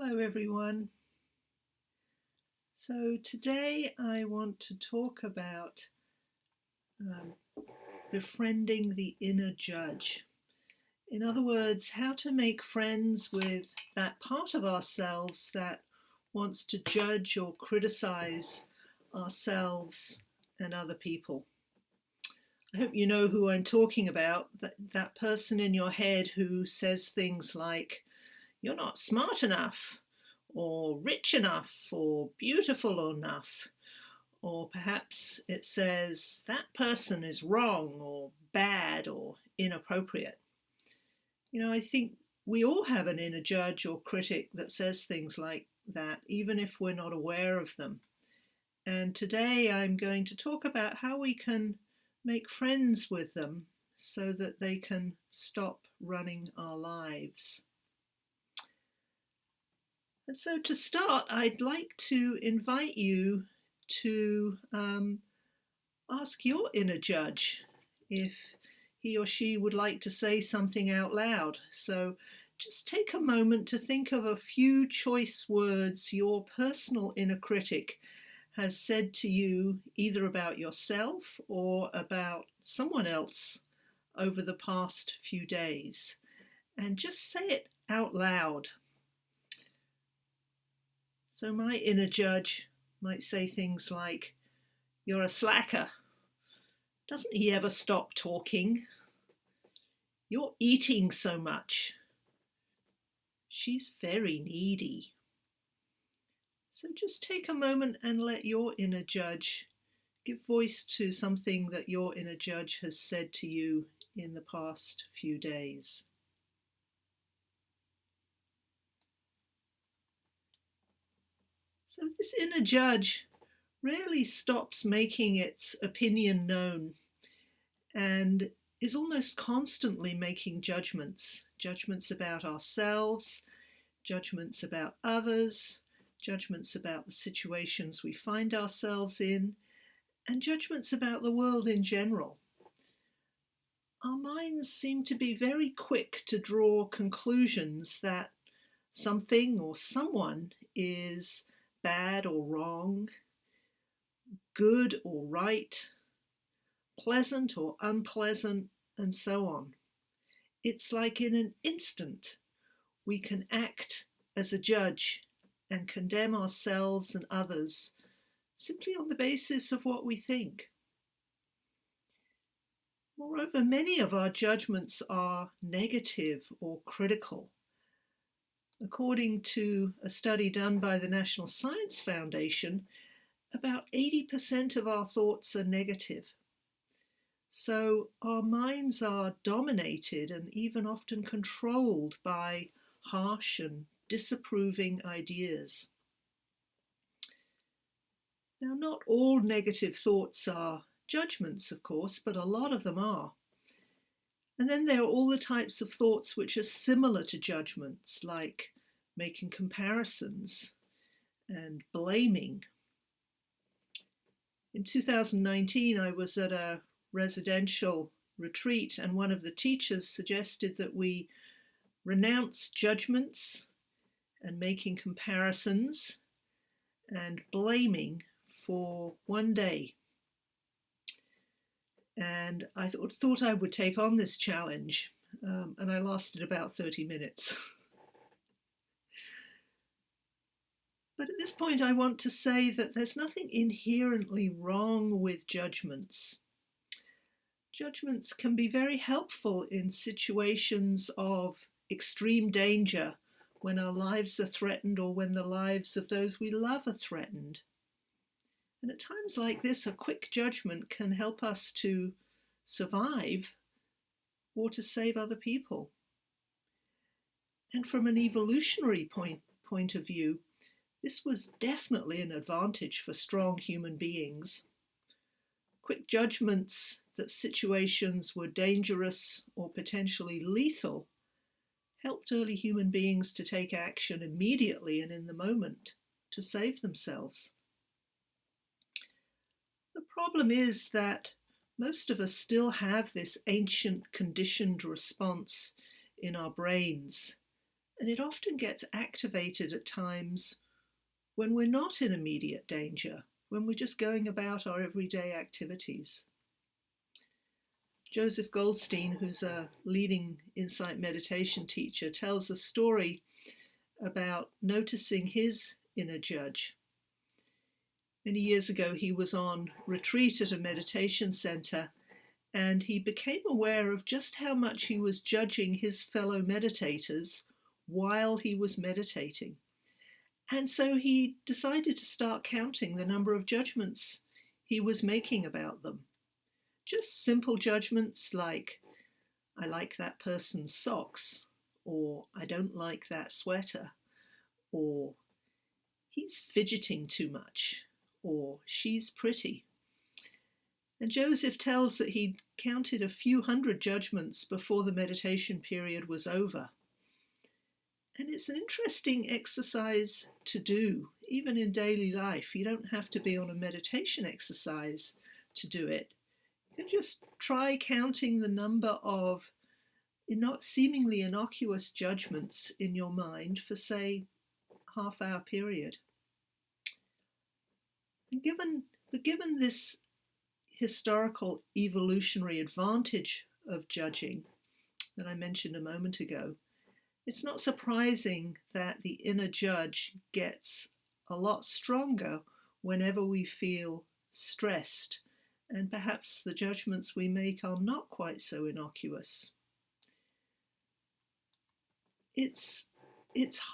Hello everyone. So today I want to talk about befriending the inner judge. In other words, how to make friends with that part of ourselves that wants to judge or criticize ourselves and other people. I hope you know who I'm talking about, that person in your head who says things like, "You're not smart enough," or "rich enough," or "beautiful enough." Or perhaps it says, "That person is wrong," or "bad," or "inappropriate." I think we all have an inner judge or critic that says things like that, even if we're not aware of them. And today I'm going to talk about how we can make friends with them so that they can stop running our lives. And so to start, I'd like to invite you to ask your inner judge if he or she would like to say something out loud. So just take a moment to think of a few choice words your personal inner critic has said to you, either about yourself or about someone else over the past few days. And just say it out loud. So my inner judge might say things like, "You're a slacker. Doesn't he ever stop talking? You're eating so much. She's very needy." So just take a moment and let your inner judge give voice to something that your inner judge has said to you in the past few days. So this inner judge rarely stops making its opinion known and is almost constantly making judgments about ourselves, judgments about others, judgments about the situations we find ourselves in, and judgments about the world in general. Our minds seem to be very quick to draw conclusions that something or someone is bad or wrong, good or right, pleasant or unpleasant, and so on. It's like in an instant we can act as a judge and condemn ourselves and others simply on the basis of what we think. Moreover, many of our judgments are negative or critical. According to a study done by the National Science Foundation, about 80% of our thoughts are negative. So our minds are dominated and even often controlled by harsh and disapproving ideas. Now, not all negative thoughts are judgments, of course, but a lot of them are. And then there are all the types of thoughts which are similar to judgments, like making comparisons and blaming. In 2019, I was at a residential retreat, and one of the teachers suggested that we renounce judgments and making comparisons and blaming for one day. And I thought I would take on this challenge, and I lasted about 30 minutes. But at this point, I want to say that there's nothing inherently wrong with judgments. Judgments can be very helpful in situations of extreme danger, when our lives are threatened or when the lives of those we love are threatened. And at times like this, a quick judgment can help us to survive or to save other people. And from an evolutionary point of view, this was definitely an advantage for strong human beings. Quick judgments that situations were dangerous or potentially lethal helped early human beings to take action immediately and in the moment to save themselves. The problem is that most of us still have this ancient conditioned response in our brains, And it often gets activated at times when we're not in immediate danger, when we're just going about our everyday activities. Joseph Goldstein, who's a leading insight meditation teacher, tells a story about noticing his inner judge. Many years ago, he was on retreat at a meditation center, and he became aware of just how much he was judging his fellow meditators while he was meditating. And so he decided to start counting the number of judgments he was making about them. Just simple judgments like, I like that person's socks, or I don't like that sweater, or he's fidgeting too much, or she's pretty. And Joseph tells that he counted a few hundred judgments before the meditation period was over. And it's an interesting exercise to do, even in daily life. You don't have to be on a meditation exercise to do it. You can just try counting the number of seemingly innocuous judgments in your mind for, say, a half-hour period. And given this historical evolutionary advantage of judging that I mentioned a moment ago, it's not surprising that the inner judge gets a lot stronger whenever we feel stressed, and perhaps the judgments we make are not quite so innocuous. It's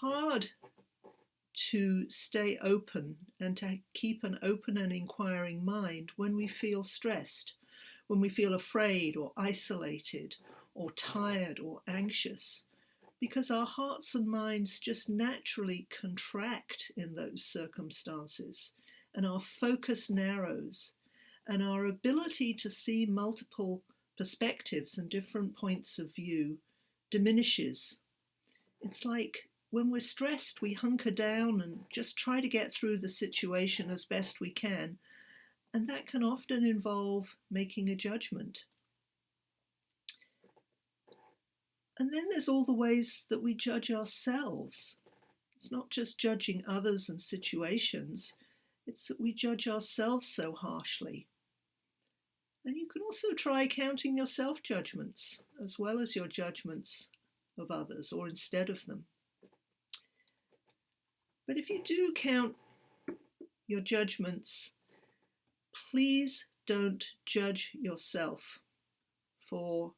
hard to stay open and to keep an open and inquiring mind when we feel stressed, when we feel afraid or isolated or tired or anxious, because our hearts and minds just naturally contract in those circumstances, and our focus narrows, and our ability to see multiple perspectives and different points of view diminishes. It's like when we're stressed, we hunker down and just try to get through the situation as best we can, and that can often involve making a judgment. And then there's all the ways that we judge ourselves. It's not just judging others and situations, it's that we judge ourselves so harshly. And you can also try counting your self-judgments as well as your judgments of others, or instead of them. But if you do count your judgments, please don't judge yourself for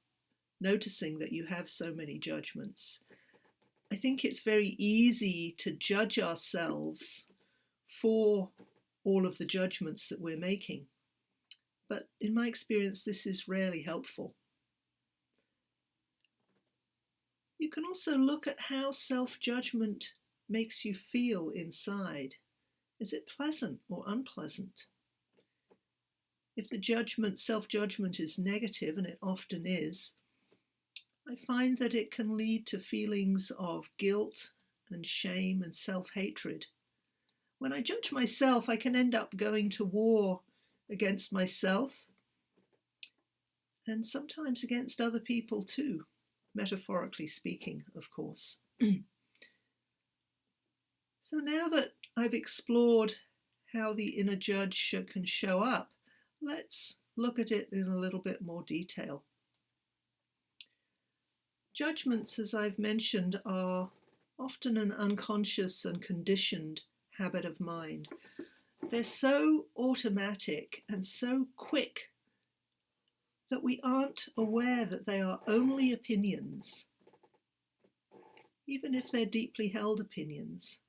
noticing that you have so many judgments. I think it's very easy to judge ourselves for all of the judgments that we're making. But in my experience, this is rarely helpful. You can also look at how self-judgment makes you feel inside. Is it pleasant or unpleasant? If the self-judgment is negative, and it often is, I find that it can lead to feelings of guilt and shame and self-hatred. When I judge myself, I can end up going to war against myself and sometimes against other people too, metaphorically speaking, of course. So now that I've explored how the inner judge can show up, let's look at it in a little bit more detail. Judgments, as I've mentioned, are often an unconscious and conditioned habit of mind. They're so automatic and so quick that we aren't aware that they are only opinions, even if they're deeply held opinions.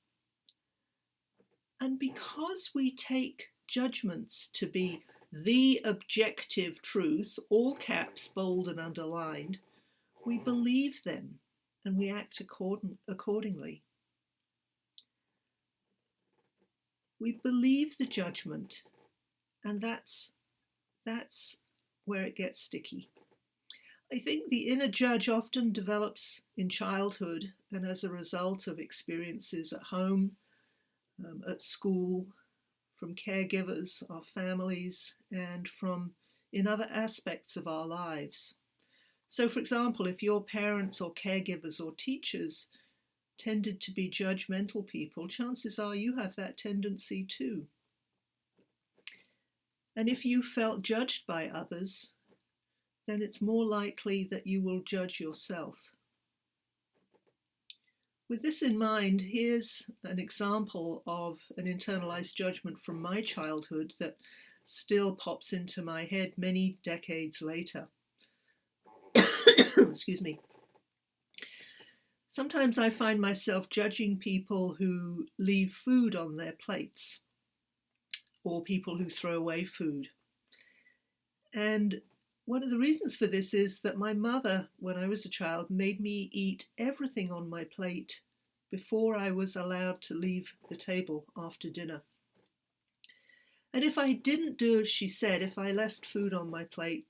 And because we take judgments to be the objective truth, all caps, bold and underlined, we believe them and we act accordingly. We believe the judgment, and that's where it gets sticky. I think the inner judge often develops in childhood and as a result of experiences at home, at school, from caregivers, our families, and from in other aspects of our lives. So, for example, if your parents or caregivers or teachers tended to be judgmental people, chances are you have that tendency too. And if you felt judged by others, then it's more likely that you will judge yourself. With this in mind, here's an example of an internalized judgment from my childhood that still pops into my head many decades later. Excuse me. Sometimes I find myself judging people who leave food on their plates or people who throw away food. And one of the reasons for this is that my mother, when I was a child, made me eat everything on my plate before I was allowed to leave the table after dinner. And if I didn't do as she said, if I left food on my plate,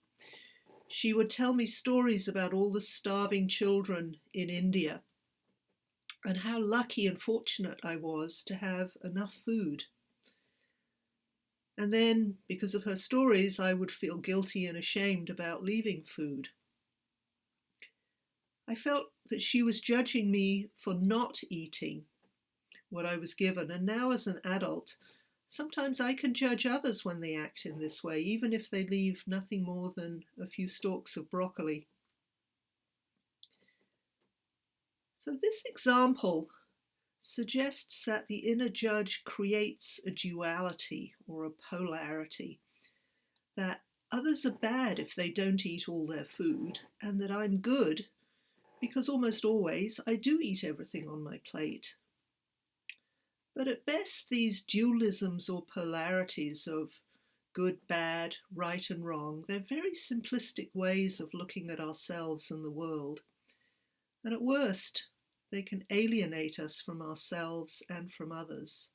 she would tell me stories about all the starving children in India and how lucky and fortunate I was to have enough food. And then, because of her stories, I would feel guilty and ashamed about leaving food. I felt that she was judging me for not eating what I was given, and now as an adult, sometimes I can judge others when they act in this way, even if they leave nothing more than a few stalks of broccoli. So this example suggests that the inner judge creates a duality or a polarity, that others are bad if they don't eat all their food, and that I'm good because almost always I do eat everything on my plate. But at best, these dualisms or polarities of good, bad, right and wrong, they're very simplistic ways of looking at ourselves and the world. And at worst, they can alienate us from ourselves and from others.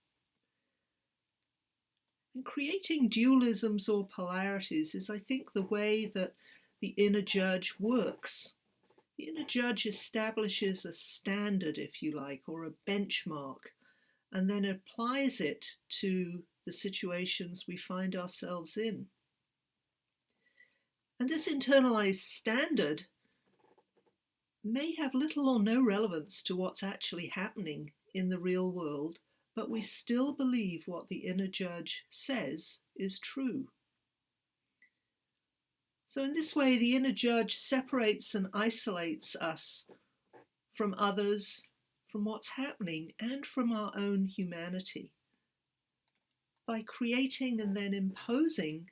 And creating dualisms or polarities is, I think, the way that the inner judge works. The inner judge establishes a standard, if you like, or a benchmark, and then applies it to the situations we find ourselves in. And this internalized standard may have little or no relevance to what's actually happening in the real world, but we still believe what the inner judge says is true. So in this way, the inner judge separates and isolates us from others, from what's happening, and from our own humanity. By creating and then imposing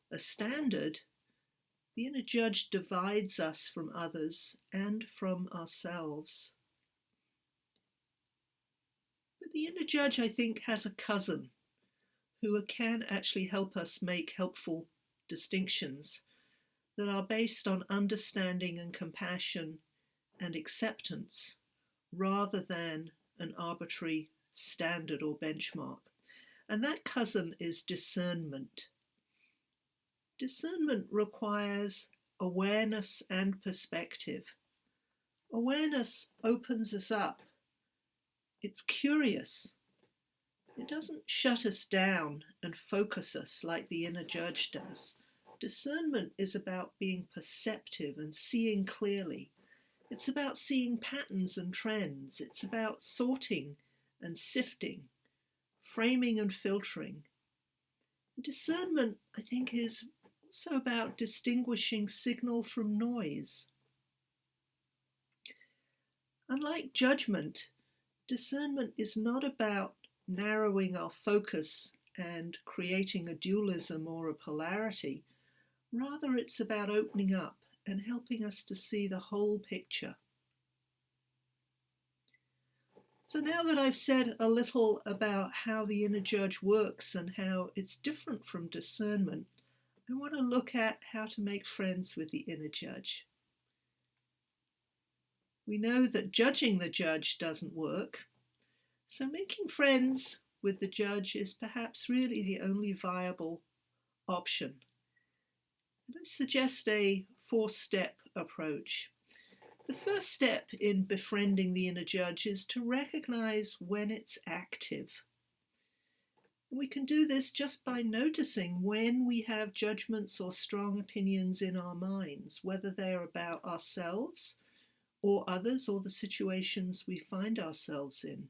a standard, the inner judge divides us from others and from ourselves. But the inner judge, I think, has a cousin who can actually help us make helpful distinctions that are based on understanding and compassion and acceptance, rather than an arbitrary standard or benchmark. And that cousin is discernment. Discernment requires awareness and perspective. Awareness opens us up. It's curious. It doesn't shut us down and focus us like the inner judge does. Discernment is about being perceptive and seeing clearly. It's about seeing patterns and trends. It's about sorting and sifting, framing and filtering. Discernment, I think, is also about distinguishing signal from noise. Unlike judgment, discernment is not about narrowing our focus and creating a dualism or a polarity. Rather, it's about opening up and helping us to see the whole picture. So now that I've said a little about how the inner judge works and how it's different from discernment, I want to look at how to make friends with the inner judge. We know that judging the judge doesn't work, so making friends with the judge is perhaps really the only viable option. And I suggest a 4-step approach. The first step in befriending the inner judge is to recognize when it's active. We can do this just by noticing when we have judgments or strong opinions in our minds, whether they're about ourselves or others or the situations we find ourselves in.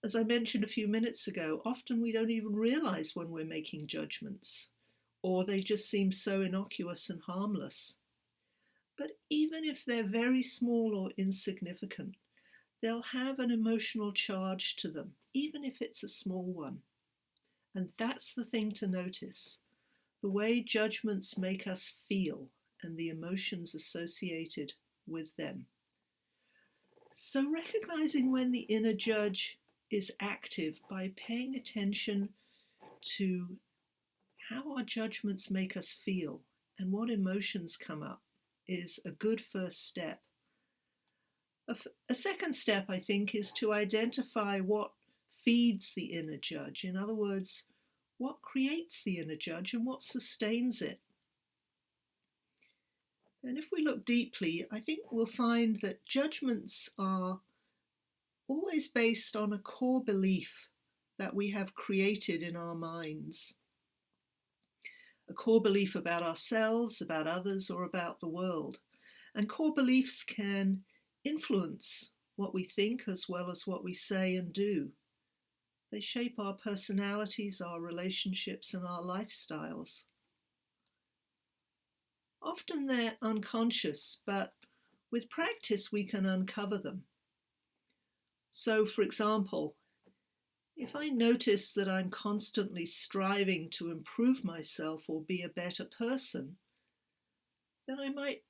As I mentioned a few minutes ago, often we don't even realize when we're making judgments, or they just seem so innocuous and harmless. But even if they're very small or insignificant, they'll have an emotional charge to them, even if it's a small one. And that's the thing to notice, the way judgments make us feel and the emotions associated with them. So recognizing when the inner judge is active by paying attention to how our judgments make us feel and what emotions come up is a good first step. A second step, I think, is to identify what feeds the inner judge. In other words, what creates the inner judge and what sustains it. And if we look deeply, I think we'll find that judgments are always based on a core belief that we have created in our minds. A core belief about ourselves, about others, or about the world. And core beliefs can influence what we think as well as what we say and do. They shape our personalities, our relationships, and our lifestyles. Often they're unconscious, but with practice we can uncover them. So, for example, if I notice that I'm constantly striving to improve myself or be a better person, then I might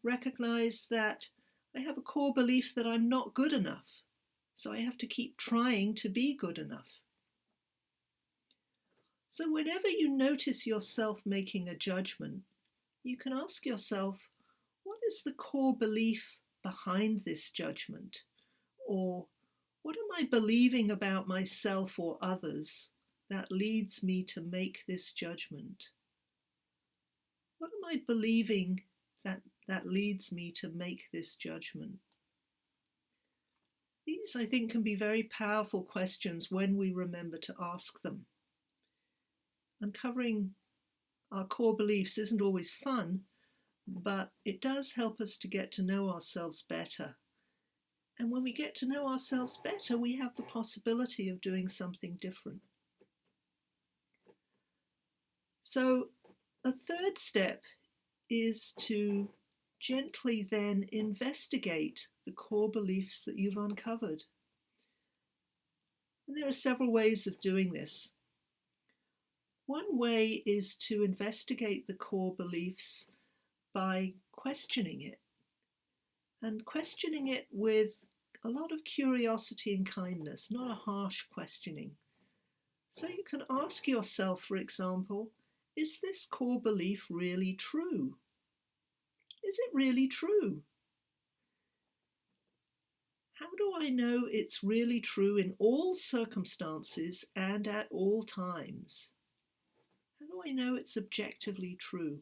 recognize that I have a core belief that I'm not good enough, so I have to keep trying to be good enough. So whenever you notice yourself making a judgment, you can ask yourself, what is the core belief behind this judgment? Or what am I believing about myself or others that leads me to make this judgment? What am I believing that leads me to make this judgment? These, I think, can be very powerful questions when we remember to ask them. Uncovering our core beliefs isn't always fun, but it does help us to get to know ourselves better. And when we get to know ourselves better, we have the possibility of doing something different. So a third step is to gently then investigate the core beliefs that you've uncovered. And there are several ways of doing this. One way is to investigate the core beliefs by questioning it, and questioning it with a lot of curiosity and kindness, not a harsh questioning. So you can ask yourself, for example, is this core belief really true? Is it really true? How do I know it's really true in all circumstances and at all times? How do I know it's objectively true?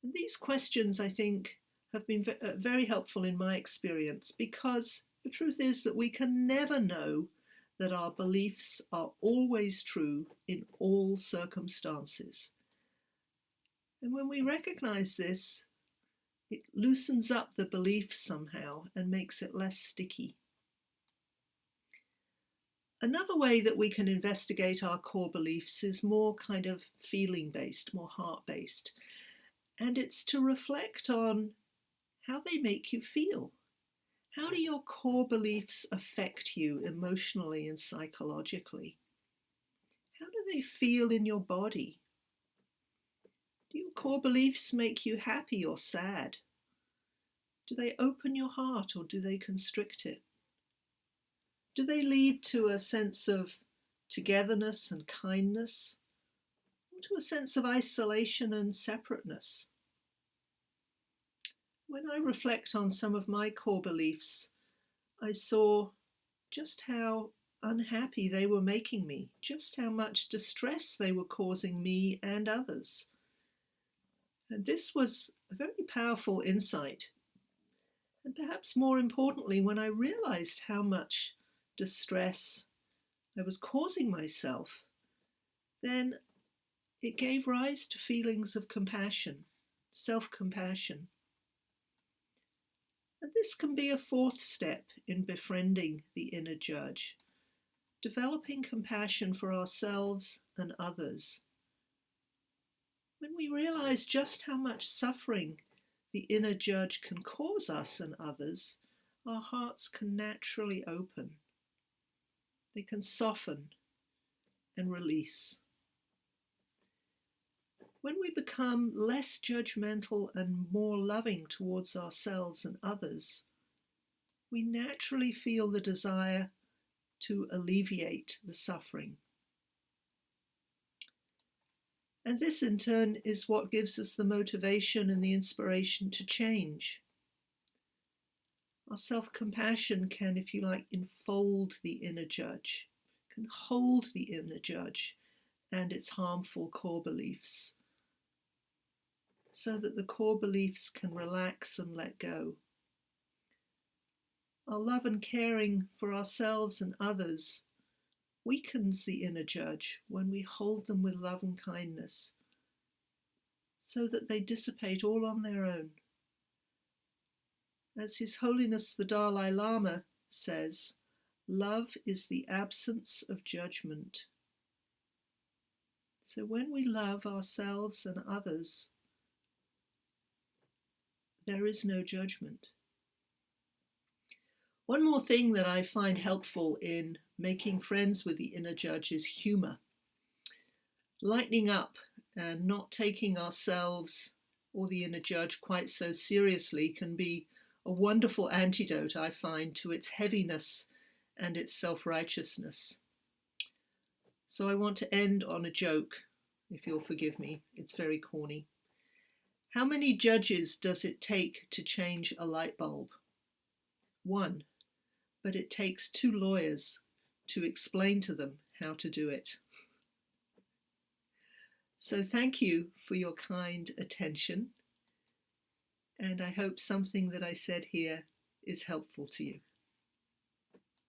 And these questions, I think, have been very helpful in my experience, because the truth is that we can never know that our beliefs are always true in all circumstances. And when we recognize this, it loosens up the belief somehow and makes it less sticky. Another way that we can investigate our core beliefs is more kind of feeling-based, more heart-based. And it's to reflect on how they make you feel. How do your core beliefs affect you emotionally and psychologically? How do they feel in your body? Do your core beliefs make you happy or sad? Do they open your heart or do they constrict it? Do they lead to a sense of togetherness and kindness, or to a sense of isolation and separateness? When I reflect on some of my core beliefs, I saw just how unhappy they were making me, just how much distress they were causing me and others. And this was a very powerful insight. And perhaps more importantly, when I realized how much distress I was causing myself, then it gave rise to feelings of compassion. self-compassion. And this can be a fourth step in befriending the inner judge, developing compassion for ourselves and others. When we realize just how much suffering the inner judge can cause us and others, our hearts can naturally open. They can soften and release. When we become less judgmental and more loving towards ourselves and others, we naturally feel the desire to alleviate the suffering. And this in turn is what gives us the motivation and the inspiration to change. Our self-compassion can, if you like, enfold the inner judge, can hold the inner judge and its harmful core beliefs, so that the core beliefs can relax and let go. Our love and caring for ourselves and others weakens the inner judge when we hold them with love and kindness, so that they dissipate all on their own. As His Holiness the Dalai Lama says, love is the absence of judgment. So when we love ourselves and others, there is no judgment. One more thing that I find helpful in making friends with the inner judge is humour. Lightening up and not taking ourselves or the inner judge quite so seriously can be a wonderful antidote, I find, to its heaviness and its self-righteousness. So I want to end on a joke, if you'll forgive me. It's very corny. How many judges does it take to change a light bulb? One, but it takes 2 lawyers to explain to them how to do it. So thank you for your kind attention, and I hope something that I said here is helpful to you.